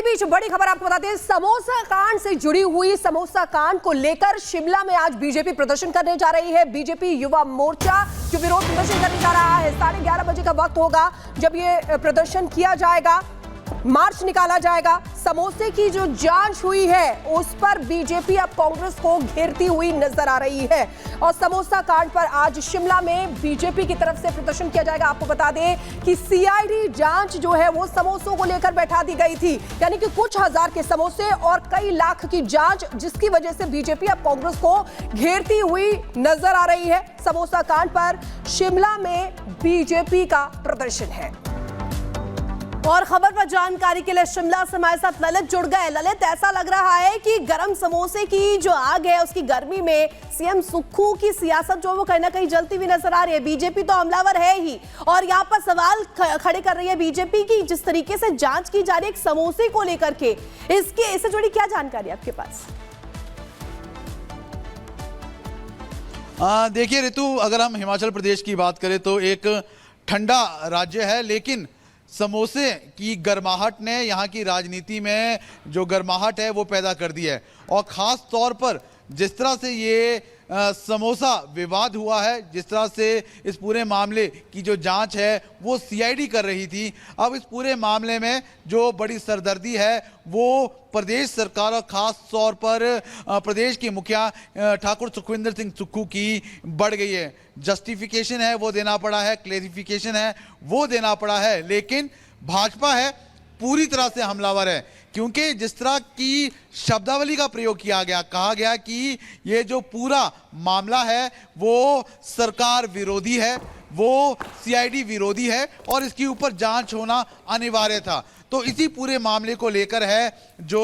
बीच बड़ी खबर आपको बताते हैं, समोसा कांड से जुड़ी हुई समोसा कांड को लेकर शिमला में आज बीजेपी प्रदर्शन करने जा रही है। बीजेपी युवा मोर्चा जो विरोध प्रदर्शन करने जा रहा है, 11:30 बजे का वक्त होगा जब ये प्रदर्शन किया जाएगा, मार्च निकाला जाएगा। समोसे की जो जांच हुई है उस पर बीजेपी अब कांग्रेस को घेरती हुई नजर आ रही है और समोसा कांड पर आज शिमला में बीजेपी की तरफ से प्रदर्शन किया जाएगा। आपको बता दें कि सीआईडी जांच जो है वो समोसों को लेकर बैठा दी गई थी, यानी कि कुछ हजार के समोसे और कई लाख की जांच, जिसकी वजह से बीजेपी अब कांग्रेस को घेरती हुई नजर आ रही है। समोसा कांड पर शिमला में बीजेपी का प्रदर्शन है। और खबर पर जानकारी के लिए शिमला से हमारे साथ ललित जुड़ गए। ललित, ऐसा लग रहा है कि गरम समोसे की जो आग है उसकी गर्मी में सीएम सुक्खू की सियासत जो वो कहीं ना कहीं जलती हुई नजर आ रही है। बीजेपी तो हमलावर है ही और यहाँ पर सवाल खड़े कर रही है बीजेपी की जिस तरीके से जांच की जा रही है एक समोसे को लेकर के, इससे जुड़ी क्या जानकारी आपके पास? देखिए ऋतु, अगर हम हिमाचल प्रदेश की बात करें तो एक ठंडा राज्य है, लेकिन समोसे की गर्माहट ने यहाँ की राजनीति में जो गर्माहट है वो पैदा कर दी है। और ख़ास तौर पर जिस तरह से ये समोसा विवाद हुआ है, जिस तरह से इस पूरे मामले की जो जांच है वो सीआईडी कर रही थी, अब इस पूरे मामले में जो बड़ी सरदर्दी है वो प्रदेश सरकार और ख़ास तौर पर प्रदेश के मुखिया ठाकुर सुखविंदर सिंह सुक्खू की बढ़ गई है। जस्टिफिकेशन है वो देना पड़ा है, क्लेरिफिकेशन है वो देना पड़ा है, लेकिन भाजपा है पूरी तरह से हमलावर है, क्योंकि जिस तरह की शब्दावली का प्रयोग किया गया, कहा गया कि ये जो पूरा मामला है वो सरकार विरोधी है, वो सीआईडी विरोधी है और इसके ऊपर जांच होना अनिवार्य था। तो इसी पूरे मामले को लेकर है जो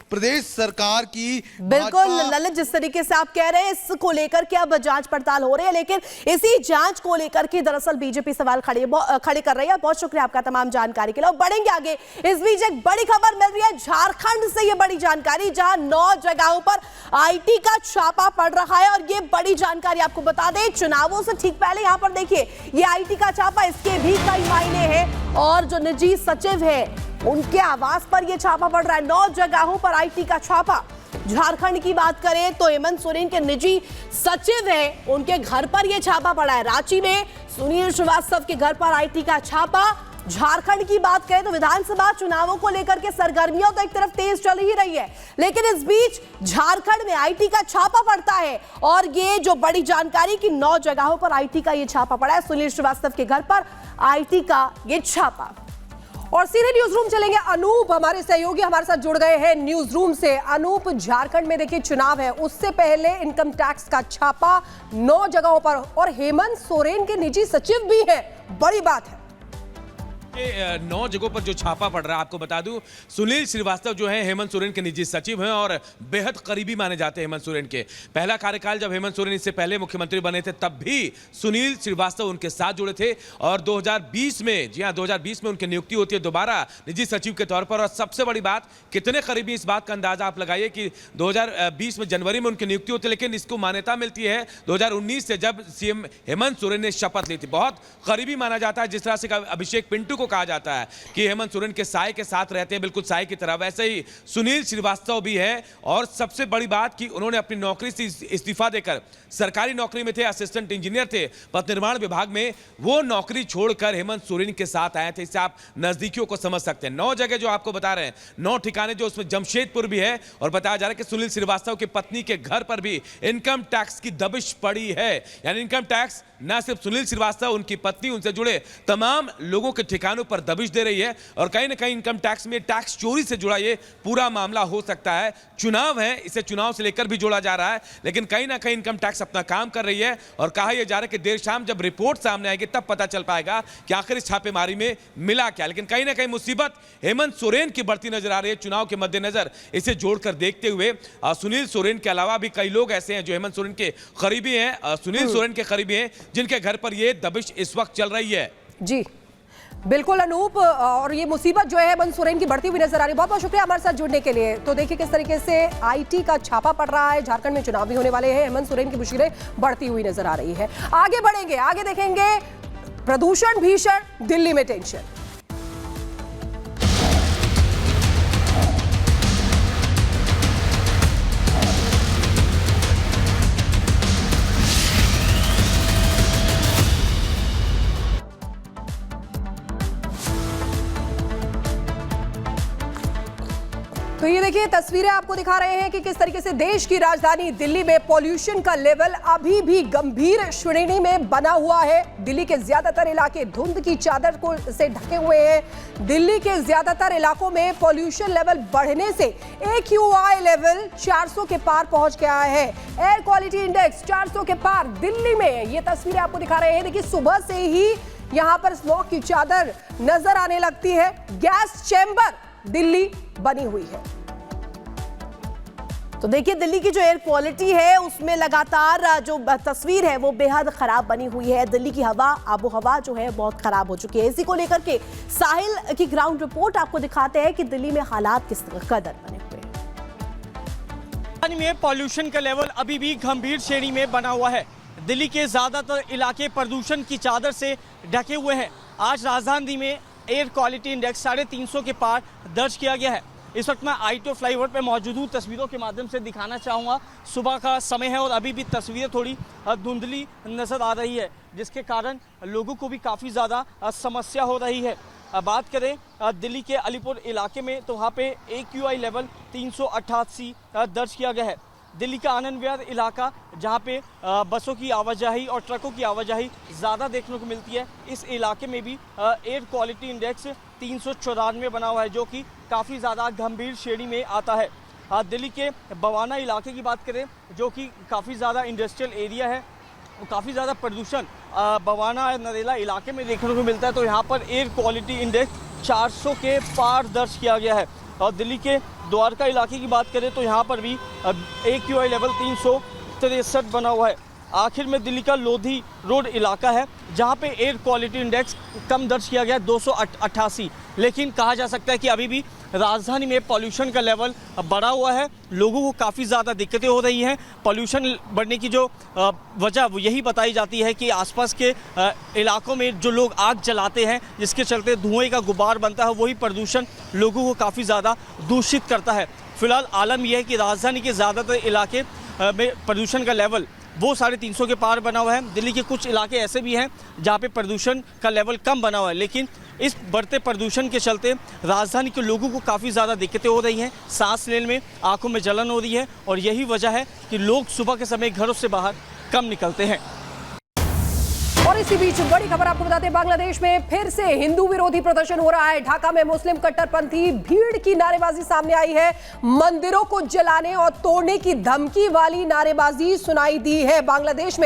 प्रदेश सरकार की बिल्कुल ललित, जिस तरीके से आप कह रहे हैं इसको लेकर के अब जांच पड़ताल हो रही है, लेकिन इसी जांच को लेकर के दरअसल बीजेपी सवाल खड़े कर रही है। बहुत शुक्रिया आपका तमाम जानकारी के लिए और बढ़ेंगे आगे। इस बीच एक बड़ी खबर मिल रही है झारखंड से, ये बड़ी जानकारी, जहां 9 जगहों पर आईटी का छापा पड़ रहा है। और ये बड़ी जानकारी आपको बता दें, चुनावों से ठीक पहले यहां पर देखिए ये आईटी का छापा, इसके भी कई मायने हैं और जो निजी सचिव है उनके आवास पर यह छापा पड़ रहा है। 9 जगहों पर आईटी का छापा। झारखंड की बात करें तो हेमंत सोरेन के निजी सचिव हैं, उनके घर पर यह छापा पड़ा है। रांची में सुनील श्रीवास्तव के घर पर आईटी का छापा। झारखंड की बात करें तो विधानसभा चुनावों को लेकर के सरगर्मियां तो एक तरफ तेज चल ही रही है, लेकिन इस बीच झारखंड में आईटी का छापा पड़ता है और ये जो बड़ी जानकारी कि 9 जगहों पर आईटी का ये छापा पड़ा है। सुनील श्रीवास्तव के घर पर आईटी का ये छापा। और सीधे न्यूज रूम चलेंगे। अनूप हमारे सहयोगी हमारे साथ जुड़ गए हैं न्यूज रूम से। अनूप, झारखंड में देखिए चुनाव है, उससे पहले इनकम टैक्स का छापा 9 जगहों पर और हेमंत सोरेन के निजी सचिव भी हैं, बड़ी बात है। 9 जगहों पर जो छापा पड़ रहा है, आपको बता दूं सुनील श्रीवास्तव जो है हेमंत सोरेन के निजी सचिव हैं और बेहद करीबी माने जाते हैं हेमंत सोरेन के। पहला कार्यकाल जब हेमंत सोरेन इससे पहले मुख्यमंत्री बने थे तब भी सुनील श्रीवास्तव उनके साथ जुड़े थे और 2020 में, जी हां 2020 में उनकी नियुक्ति होती है दोबारा निजी सचिव के तौर पर। और सबसे बड़ी बात, कितने करीबी इस बात का अंदाजा आप लगाइए कि 2020 में जनवरी में उनकी नियुक्ति होती है, लेकिन इसको मान्यता मिलती है 2019 से जब सीएम हेमंत सोरेन ने शपथ ली थी। बहुत करीबी माना जाता है, जिस तरह से अभिषेक पिंटू कहा जाता है कि हेमंत सोरेन के साए के साथ रहते हैं, बिल्कुल साए की तरह, वैसे ही सुनील श्रीवास्तव भी है। और सबसे बड़ी बात कि उन्होंने अपनी नौकरी से इस्तीफा देकर, सरकारी नौकरी में थे, असिस्टेंट इंजीनियर थे पथ निर्माण विभाग में, वो नौकरी छोड़कर हेमंत सोरेन के साथ आए थे। इससे आप नजदीकियों को समझ सकते हैं। 9 जगह जो आपको बता रहे हैं, 9 ठिकाने, जो उसमें जमशेदपुर भी है और बताया जा रहा है कि सुनील श्रीवास्तव की पत्नी के घर पर भी इनकम टैक्स की दबिश पड़ी है। यानी इनकम टैक्स न सिर्फ सुनील श्रीवास्तव, उनकी पत्नी, उनसे जुड़े तमाम लोगों के ठिकानों पर दबिश दे रही है और कहीं ना कहीं इनकम टैक्स में टैक्स चोरी से जुड़ा ये पूरा मामला हो सकता है। चुनाव है, इसे चुनाव से लेकर भी जोड़ा जा रहा है, लेकिन कहीं ना कहीं इनकम टैक्स अपना काम कर रही है और कहा यह जा रहा है कि देर शाम जब रिपोर्ट सामने आएगी तब पता चल पाएगा कि आखिर इस छापेमारी में मिला क्या। लेकिन कहीं ना कहीं मुसीबत हेमंत सोरेन की बढ़ती नजर आ रही है चुनाव के मद्देनजर। इसे जोड़कर देखते हुए सुनील सोरेन के अलावा भी कई लोग ऐसे हैं जो हेमंत सोरेन के करीबी हैं, सुनील सोरेन के करीबी हैं, जिनके घर पर यह दबिश इस वक्त चल रही है। जी बिल्कुल अनूप, और ये मुसीबत जो है हेमंत सोरेन की बढ़ती हुई नजर आ रही है। बहुत बहुत शुक्रिया हमारे साथ जुड़ने के लिए। तो देखिए किस तरीके से आईटी का छापा पड़ रहा है, झारखंड में चुनाव भी होने वाले हैं, हेमंत सोरेन की मुश्किलें बढ़ती हुई नजर आ रही है। आगे बढ़ेंगे, आगे देखेंगे प्रदूषण भीषण, दिल्ली में टेंशन। तो ये देखिए तस्वीरें आपको दिखा रहे हैं कि किस तरीके से देश की राजधानी दिल्ली में पॉल्यूशन का लेवल अभी भी गंभीर श्रेणी में बना हुआ है। दिल्ली के ज्यादातर इलाके धुंध की चादर से ढके हुए हैं। दिल्ली के ज्यादातर इलाकों में पॉल्यूशन लेवल बढ़ने से AQI लेवल 400 के पार पहुंच गया है। एयर क्वालिटी इंडेक्स 400 के पार दिल्ली में। ये तस्वीरें आपको दिखा रहे हैं। देखिए सुबह से ही यहां पर स्मॉग की चादर नजर आने लगती है। गैस चैम्बर दिल्ली बनी हुई है। तो देखिए दिल्ली की जो एयर क्वालिटी है उसमें लगातार जो तस्वीर है वो बेहद खराब बनी हुई है। दिल्ली की हवा आबो हवा जो है बहुत खराब हो चुकी है। इसी को लेकर के साहिल की ग्राउंड रिपोर्ट आपको दिखाते हैं कि दिल्ली में हालात किस कदर बने हुए हैं। में पॉल्यूशन का लेवल अभी भी गंभीर श्रेणी में बना हुआ है। दिल्ली के ज्यादातर इलाके प्रदूषण की चादर से ढके हुए हैं। आज राजधानी में एयर क्वालिटी इंडेक्स 350 के पार दर्ज किया गया है। इस वक्त मैं I2 फ्लाईओवर पर मौजूद हूँ। तस्वीरों के माध्यम से दिखाना चाहूँगा, सुबह का समय है और अभी भी तस्वीरें थोड़ी धुंधली नज़र आ रही है, जिसके कारण लोगों को भी काफ़ी ज़्यादा समस्या हो रही है। बात करें दिल्ली के अलीपुर इलाके में तो वहाँ पे AQI लेवल 388 दर्ज किया गया है। दिल्ली का आनंद विहार इलाका जहाँ पे बसों की आवाजाही और ट्रकों की आवाजाही ज़्यादा देखने को मिलती है, इस इलाके में भी एयर क्वालिटी इंडेक्स 394 बना हुआ है, जो कि काफ़ी ज़्यादा गंभीर श्रेणी में आता है। दिल्ली के बवाना इलाके की बात करें, जो कि काफ़ी ज़्यादा इंडस्ट्रियल एरिया है, काफ़ी ज़्यादा प्रदूषण बवाना नरेला इलाके में देखने को मिलता है। तो यहाँ पर एयर क्वालिटी इंडेक्स 400 के पार दर्ज किया गया है। और दिल्ली के द्वारका इलाके की बात करें तो यहाँ पर भी AQI लेवल 363 बना हुआ है। आखिर में दिल्ली का लोधी रोड इलाका है, जहाँ पे एयर क्वालिटी इंडेक्स कम दर्ज किया गया 288। लेकिन कहा जा सकता है कि अभी भी राजधानी में पॉल्यूशन का लेवल बढ़ा हुआ है। लोगों को काफ़ी ज़्यादा दिक्कतें हो रही हैं। पॉल्यूशन बढ़ने की जो वजह वो यही बताई जाती है कि आसपास के इलाकों में जो लोग आग जलाते हैं, जिसके चलते धुएं का गुबार बनता है, वही प्रदूषण लोगों को काफ़ी ज़्यादा दूषित करता है। फिलहाल आलम यह है कि राजधानी के ज़्यादातर इलाके में प्रदूषण का लेवल वो 350 के पार बना हुआ है। दिल्ली के कुछ इलाके ऐसे भी हैं जहाँ पे प्रदूषण का लेवल कम बना हुआ है, लेकिन इस बढ़ते प्रदूषण के चलते राजधानी के लोगों को काफ़ी ज़्यादा दिक्कतें हो रही हैं। सांस लेने में, आंखों में जलन हो रही है और यही वजह है कि लोग सुबह के समय घरों से बाहर कम निकलते हैं। और इसी बीच बड़ी खबर आपको बताते हैं, बांग्लादेश में फिर से हिंदू विरोधी प्रदर्शन हो रहा है। ढाका में मुस्लिम कट्टरपंथी भीड़ की नारेबाजी सामने आई है। मंदिरों को जलाने और तोड़ने की धमकी वाली नारेबाजी सुनाई दी है। बांग्लादेश में